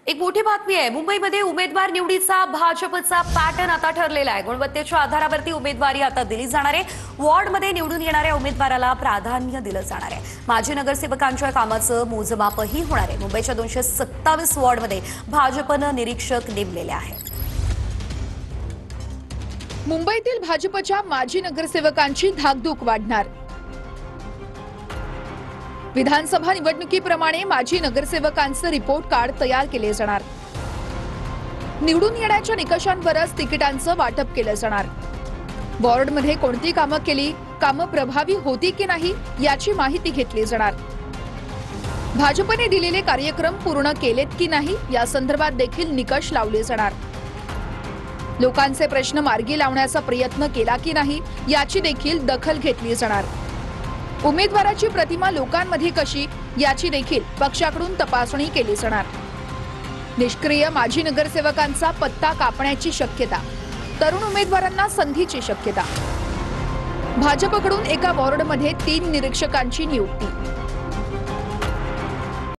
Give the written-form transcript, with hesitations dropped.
एक मोठी बातमी आहे। मुंबईमध्ये उमेदवार निवडीचा भाजपचा पॅटर्न आता ठरलेला आहे। गुणवत्तेच्या आधारावरती उमेदवारी आता दिली जाणार आहे। वॉर्डमध्ये निवडून येणाऱ्या उमेदवाराला प्राधान्य दिलं जाणार आहे। माजी नगरसेवकांच्या कामाचं मोजमापही होणार आहे। मुंबईच्या 227 वॉर्डमध्ये भाजपनं निरीक्षक नेमलेले आहेत। मुंबईतील भाजपच्या माजी नगरसेवकांची धाकधूक वाढणार। विधानसभा निवडणुकीप्रमाणे माजी नगरसेवकांचे रिपोर्ट कार्ड तयार केले जाणार। निवडून येण्याच्या निकषांवरच तिकिटांचं वाटप केलं जाणार। वॉर्डमध्ये कोणती कामं केली, कामं प्रभावी होती की नाही याची माहिती घेतली जाणार। भाजपने दिलेले कार्यक्रम पूर्ण केलेत की नाही या संदर्भात देखील निकष लावले जाणार। लोकांचे प्रश्न मार्गी लावण्याचा प्रयत्न केला की नाही याची देखील दखल घेतली जाणार। उमेदवाराची प्रतिमा लोकांमध्ये कशी याची देखील पक्षाकडून तपासणी केली जाणार। निष्क्रिय माजी नगरसेवकांचा पत्ता कापण्याची शक्यता, तरुण उमेदवारांना संधीची शक्यता। भाजपकडून एका वॉर्डमध्ये 3 निरीक्षकांची नियुक्ती।